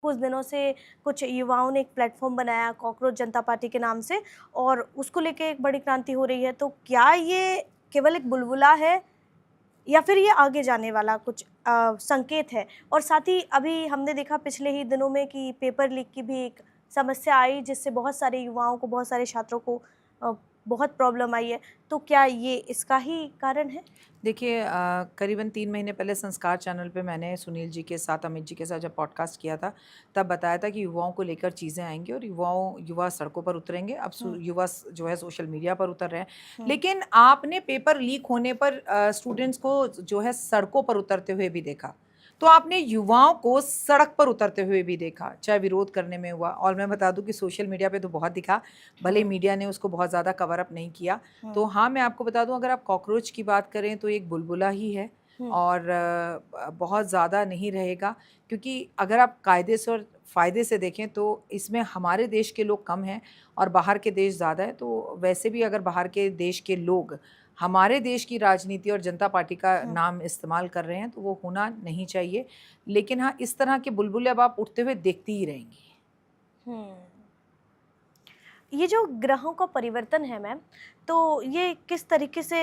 कुछ दिनों से कुछ युवाओं ने एक प्लेटफॉर्म बनाया कॉकरोच जनता पार्टी के नाम से, और उसको लेके एक बड़ी क्रांति हो रही है। तो क्या ये केवल एक बुलबुला है या फिर ये आगे जाने वाला कुछ संकेत है? और साथ ही अभी हमने देखा पिछले ही दिनों में कि पेपर लीक की भी एक समस्या आई, जिससे बहुत सारे युवाओं को, बहुत सारे छात्रों को अ, बहुत प्रॉब्लम आई है। तो क्या ये इसका ही कारण है? देखिए करीबन 3 महीने पहले संस्कार चैनल पे मैंने सुनील जी के साथ, अमित जी के साथ जब पॉडकास्ट किया था, तब बताया था कि युवाओं को लेकर चीज़ें आएँगी और युवा सड़कों पर उतरेंगे। अब हुँ, जो है सोशल मीडिया पर उतर रहे हैं। हुँ, लेकिन आपने पेपर लीक होने पर स्टूडेंट्स को जो है सड़कों पर उतरते हुए भी देखा। तो आपने युवाओं को सड़क पर उतरते हुए भी देखा, चाहे विरोध करने में हुआ, और मैं बता दूँ कि सोशल मीडिया पे तो बहुत दिखा, भले ही हुँ, मीडिया ने उसको बहुत ज़्यादा कवर अप नहीं किया। तो हुँ, हाँ, मैं आपको बता दूँ, अगर आप कॉकरोच की बात करें तो एक बुलबुला ही है हुँ, और बहुत ज़्यादा नहीं रहेगा, क्योंकि अगर आप कायदे से और फ़ायदे से देखें तो इसमें हमारे देश के लोग कम हैं और बाहर के देश ज़्यादा है। तो वैसे भी अगर बाहर के देश के लोग हमारे देश की राजनीति और जनता पार्टी का हुँ, नाम इस्तेमाल कर रहे हैं तो वो होना नहीं चाहिए। लेकिन हाँ, इस तरह के बुलबुले अब आप उठते हुए देखती ही रहेंगी। हुँ। ये जो ग्रहों का परिवर्तन है मैम, तो ये किस तरीके से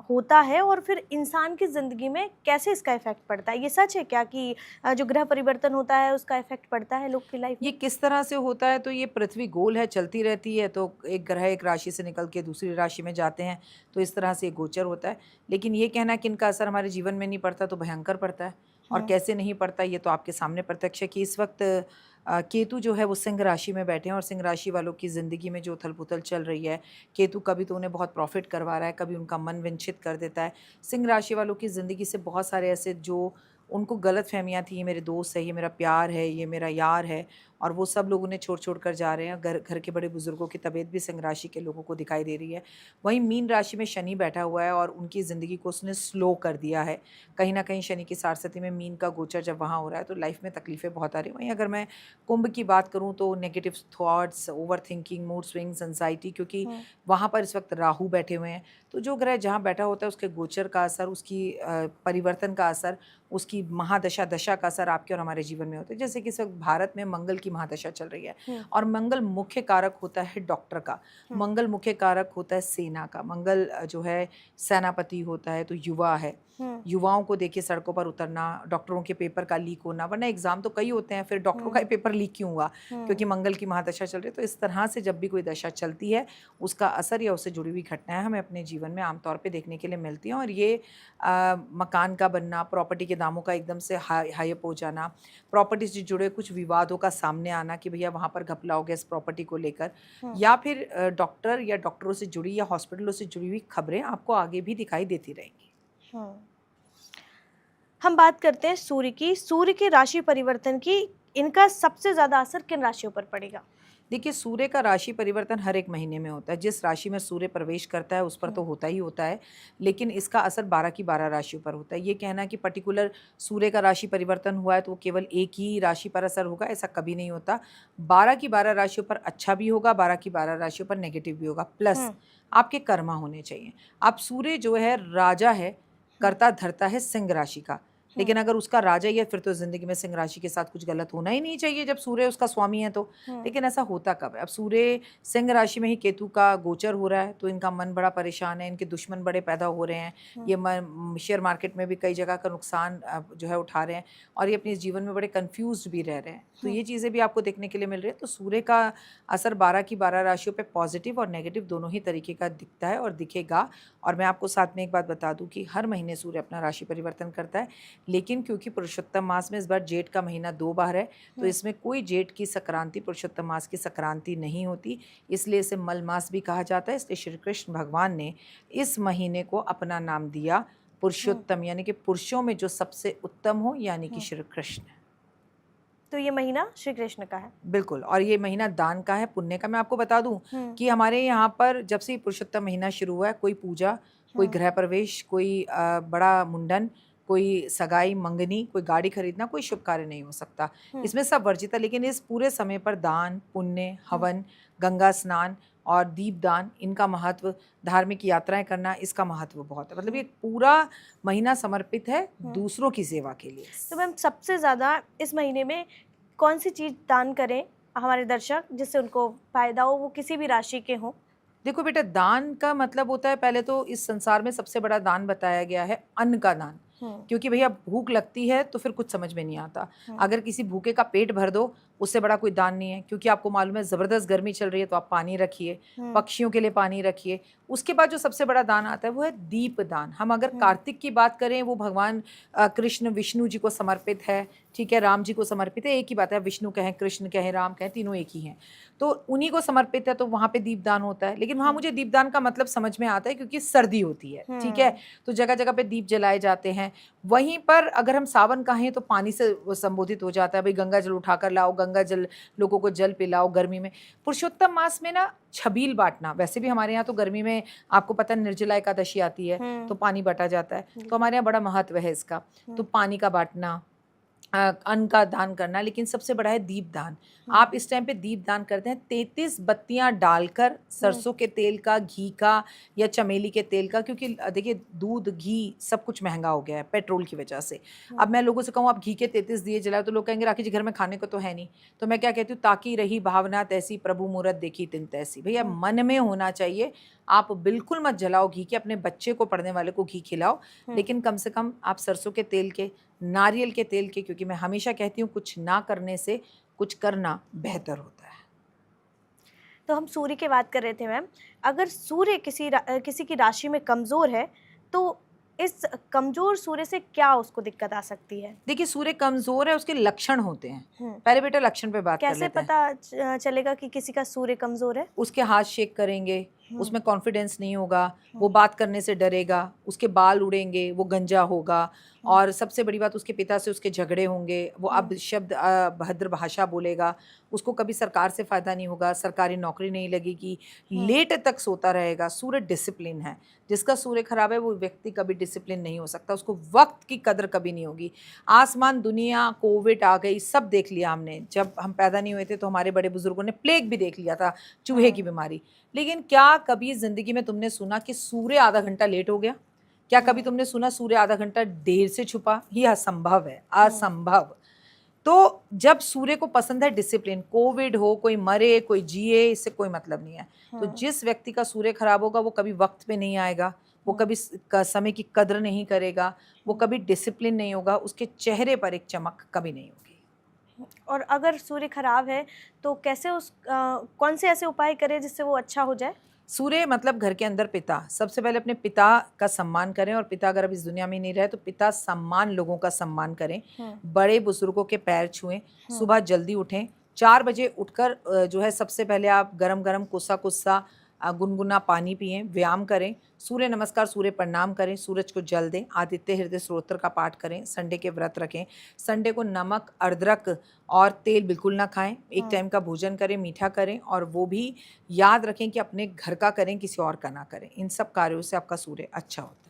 होता है और फिर इंसान की ज़िंदगी में कैसे इसका इफ़ेक्ट पड़ता है? ये सच है क्या कि जो ग्रह परिवर्तन होता है उसका इफ़ेक्ट पड़ता है लोग की लाइफ ये में? किस तरह से होता है, तो ये पृथ्वी गोल है, चलती रहती है, तो एक ग्रह एक राशि से निकल के दूसरी राशि में जाते हैं, तो इस तरह से ये गोचर होता है। लेकिन ये कहना कि इनका असर हमारे जीवन में नहीं पड़ता तो भयंकर पड़ता है, और हुँ, कैसे नहीं पड़ता ये तो आपके सामने प्रत्यक्ष है कि इस वक्त केतु जो है वो सिंह राशि में बैठे हैं और सिंह राशि वालों की ज़िंदगी में जो उथल-पुथल चल रही है, केतु कभी तो उन्हें बहुत प्रॉफ़िट करवा रहा है, कभी उनका मन विचलित कर देता है। सिंह राशि वालों की ज़िंदगी से बहुत सारे ऐसे जो उनको गलतफ़हमियाँ थी, ये मेरे दोस्त है, ये मेरा प्यार है, ये मेरा यार है, और वो सब लोग उन्हें छोड़-छोड़ कर जा रहे हैं। घर घर के बड़े बुज़ुर्गों की तबीयत भी सिंह राशि के लोगों को दिखाई दे रही है। वहीं मीन राशि में शनि बैठा हुआ है और उनकी ज़िंदगी को उसने स्लो कर दिया है। कहीं न कहीं शनि की सारसती में मीन का गोचर जब वहाँ हो रहा है तो लाइफ़ में तकलीफ़ें बहुत आ रही हैं। वहीं अगर मैं कुंभ की बात करूँ तो negative thoughts, overthinking, mood swings, anxiety, क्योंकि हुँ, वहाँ पर इस वक़्त राहु बैठे हुए हैं। तो जो ग्रह जहाँ बैठा होता है उसके गोचर का असर, उसकी परिवर्तन का असर, उसकी महादशा, दशा का असर आपके और हमारे जीवन में होता है। जैसे कि इस वक़्त भारत में मंगल की महादशा चल रही है हुँ, और मंगल मुख्य कारक होता है डॉक्टर का, हुँ, मंगल मुख्य कारक होता है सेना का, मंगल जो है सेनापति होता है तो युवा है। हुँ, युवाओं को देखिए सड़कों पर उतरना, डॉक्टरों के पेपर का लीक होना, वरना एग्ज़ाम तो कई होते हैं, फिर डॉक्टरों का ही हुँ, पेपर लीक क्यों हुआ? हुँ, क्योंकि मंगल की महादशा चल रही है। तो इस तरह से जब भी कोई दशा चलती है, उसका असर या उससे जुड़ी हुई घटनाएँ हमें अपने जीवन में आम तौर पे देखने के लिए मिलती हैं, और ये मकान का बनना, प्रॉपर्टी के दामों का एकदम से हाई अप हो जाना, प्रॉपर्टी से जुड़े कुछ विवादों का सामने आना कि भैया वहाँ पर घपला हो गया इस प्रॉपर्टी को लेकर, हुँ, या फिर डॉक्टर या डॉक्टरों से जुड़ी या हॉस्पिटलों से जुड़ी हुई खबरें आपको आगे भी दिखाई देती रहेंगी। हुँ। हम बात करते हैं सूर्य की, सूर्य के राशि परिवर्तन की, इनका सबसे ज़्यादा असर किन राशियों पर पड़ेगा? देखिए, सूर्य का राशि परिवर्तन हर एक महीने में होता है। जिस राशि में सूर्य प्रवेश करता है उस पर हुँ, तो होता ही होता है, लेकिन इसका असर 12 की 12 राशियों पर होता है। ये कहना कि पर्टिकुलर सूर्य का राशि परिवर्तन हुआ है तो वो केवल एक ही राशि पर असर होगा, ऐसा कभी नहीं होता। 12 की 12 राशियों पर अच्छा भी होगा, 12 की 12 राशियों पर नेगेटिव भी होगा। प्लस हुँ, आपके कर्मा होने चाहिए। अब सूर्य जो है राजा है, हुँ, कर्ता-धर्ता है सिंह राशि का। हुँ, लेकिन अगर उसका राजा ही है फिर तो ज़िंदगी में सिंह राशि के साथ कुछ गलत होना ही नहीं चाहिए जब सूर्य उसका स्वामी है तो। हुँ, लेकिन ऐसा होता कब है? अब सूर्य सिंह राशि में ही केतु का गोचर हो रहा है, तो इनका मन बड़ा परेशान है, इनके दुश्मन बड़े पैदा हो रहे हैं। हुँ, ये शेयर मार्केट में भी कई जगह का नुकसान जो है उठा रहे हैं, और ये अपने जीवन में बड़े कन्फ्यूज़्ड भी रह रहे हैं। तो हुँ, ये चीज़ें भी आपको देखने के लिए मिल रही है। तो सूर्य का असर 12 की 12 राशियों पे पॉज़िटिव और नेगेटिव दोनों ही तरीके का दिखता है और दिखेगा। और मैं आपको साथ में एक बात बता दूँ कि हर महीने सूर्य अपना राशि परिवर्तन करता है, लेकिन क्योंकि पुरुषोत्तम मास में इस बार जेठ का महीना 2 बार है, तो हुँ, इसमें कोई जेठ की संक्रांति, पुरुषोत्तम मास की संक्रांति नहीं होती, इसलिए इसे मल मास भी कहा जाता है। इसलिए श्री कृष्ण भगवान ने इस महीने को अपना नाम दिया हुँ, पुरुषोत्तम, यानी कि पुरुषों में जो सबसे उत्तम हो, यानी कि हुँ। श्री कृष्ण। तो ये महीना श्री कृष्ण का है। बिल्कुल, और ये महीना दान का है, पुण्य का। मैं आपको बता दूँ हुँ, कि हमारे यहाँ पर जब से ये पुरुषोत्तम महीना शुरू हुआ है, कोई पूजा, कोई हुँ, गृह प्रवेश, कोई बड़ा मुंडन, कोई सगाई, मंगनी, कोई गाड़ी खरीदना, कोई शुभ कार्य नहीं हो सकता। हुँ, इसमें सब वर्जित है, लेकिन इस पूरे समय पर दान, पुण्य, हुँ, हवन, गंगा स्नान और दीपदान, इनका महत्व, धार्मिक यात्राएँ करना, इसका महत्व बहुत है। मतलब हुँ, ये पूरा महीना समर्पित है हुँ। दूसरों की सेवा के लिए। तो मैम सबसे ज़्यादा इस महीने में कौन सी चीज़ दान करें हमारे दर्शक जिससे उनको फ़ायदा हो, वो किसी भी राशि के हों? देखो बेटा, दान का मतलब होता है, पहले तो इस संसार में सबसे बड़ा दान बताया गया है अन्न का दान। क्योंकि भैया भूख लगती है तो फिर कुछ समझ में नहीं आता। अगर किसी भूखे का पेट भर दो, उससे बड़ा कोई दान नहीं है। क्योंकि आपको मालूम है ज़बरदस्त गर्मी चल रही है, तो आप पानी रखिए, पक्षियों के लिए पानी रखिए। उसके बाद जो सबसे बड़ा दान आता है वो है दीप दान। हम अगर कार्तिक की बात करें, वो भगवान कृष्ण विष्णु जी को समर्पित है, ठीक है, राम जी को समर्पित है, एक ही बात है, विष्णु कहें, कृष्ण कहें, राम कहें, तीनों एक ही हैं, तो उन्हीं को समर्पित है, तो वहाँ पे दीपदान होता है। लेकिन वहाँ मुझे दीपदान का मतलब समझ में आता है, क्योंकि सर्दी होती है, ठीक है, तो जगह जगह पे दीप जलाए जाते हैं। वहीं पर अगर हम सावन कहें तो पानी से वो संबोधित हो जाता है, भाई गंगा जल उठाकर लाओ, गंगा जल लोगों को जल पिलाओ गर्मी में। पुरुषोत्तम मास में ना छबील बांटना, वैसे भी हमारे यहाँ तो गर्मी में आपको पता है निर्जला एकादशी आती है, तो पानी बांटा जाता है, तो हमारे यहाँ बड़ा महत्व है इसका। तो पानी का बांटना, अन्न का दान करना, लेकिन सबसे बड़ा है दीप दान। आप इस टाइम पे दीप दान करते हैं 33 बत्तियां डालकर, सरसों के तेल का, घी का या चमेली के तेल का, क्योंकि देखिए दूध घी सब कुछ महंगा हो गया है पेट्रोल की वजह से। अब मैं लोगों से कहूँ आप घी के 33 दिए जलाओ, तो लोग कहेंगे राखी जी घर में खाने को तो है नहीं। तो मैं क्या कहती हूँ, ताकि रही भावना तैसी, प्रभु मूरत देखी तिन तैसी। भैया मन में होना चाहिए। आप बिल्कुल मत जलाओ घी के, अपने बच्चे को, पढ़ने वाले को घी खिलाओ, लेकिन कम से कम आप सरसों के तेल के, नारियल के तेल के, क्योंकि मैं हमेशा कहती हूँ कुछ ना करने से कुछ करना बेहतर होता है। तो हम सूर्य की बात कर रहे थे मैम, अगर सूर्य किसी की राशि में कमज़ोर है, तो इस कमज़ोर सूर्य से क्या उसको दिक्कत आ सकती है? देखिए, सूर्य कमज़ोर है, उसके लक्षण होते हैं। पहले बेटा लक्षण पे बात कर कैसे लेते हैं। पता चलेगा कि किसी का सूर्य कमज़ोर है? उसके हाथ शेक करेंगे, उसमें कॉन्फिडेंस नहीं होगा, वो बात करने से डरेगा, उसके बाल उड़ेंगे, वो गंजा होगा, और सबसे बड़ी बात, उसके पिता से उसके झगड़े होंगे, वो अब शब्द अभद्र भाषा बोलेगा, उसको कभी सरकार से फ़ायदा नहीं होगा, सरकारी नौकरी नहीं लगेगी, लेट तक सोता रहेगा। सूर्य डिसिप्लिन है। जिसका सूर्य खराब है वो व्यक्ति कभी डिसिप्लिन नहीं हो सकता, उसको वक्त की कदर कभी नहीं होगी। आसमान, दुनिया, कोविड आ गई, सब देख लिया हमने। जब हम पैदा नहीं हुए थे तो हमारे बड़े बुजुर्गों ने प्लेग भी देख लिया था, चूहे की बीमारी। लेकिन क्या कभी ज़िंदगी में तुमने सुना कि सूर्य आधा घंटा लेट हो गया? क्या कभी तुमने सुना सूर्य आधा घंटा देर से छुपा? ये असंभव है, असंभव। तो जब सूर्य को पसंद है डिसिप्लिन, कोविड हो, कोई मरे, कोई जिए, इससे कोई मतलब नहीं है। तो जिस व्यक्ति का सूर्य खराब होगा वो कभी वक्त पे नहीं आएगा, वो कभी समय की कदर नहीं करेगा, वो कभी डिसिप्लिन नहीं होगा, उसके चेहरे पर एक चमक कभी नहीं होगी। और अगर सूर्य खराब है तो कैसे कौन से ऐसे उपाय करें जिससे वो अच्छा हो जाए? सूर्य मतलब घर के अंदर पिता। सबसे पहले अपने पिता का सम्मान करें, और पिता अगर अब इस दुनिया में नहीं रहे तो पिता सम्मान, लोगों का सम्मान करें, बड़े बुजुर्गों के पैर छुएं, सुबह जल्दी उठें, 4 बजे उठकर जो है सबसे पहले आप गरम गरम कोसा गुनगुना पानी पिएं, व्यायाम करें, सूर्य नमस्कार, सूर्य प्रणाम करें, सूरज को जल दें, आदित्य हृदय स्तोत्र का पाठ करें, संडे के व्रत रखें, संडे को नमक, अदरक और तेल बिल्कुल ना खाएं, एक टाइम का भोजन करें, मीठा करें, और वो भी याद रखें कि अपने घर का करें, किसी और का ना करें। इन सब कार्यों से आपका सूर्य अच्छा होता है।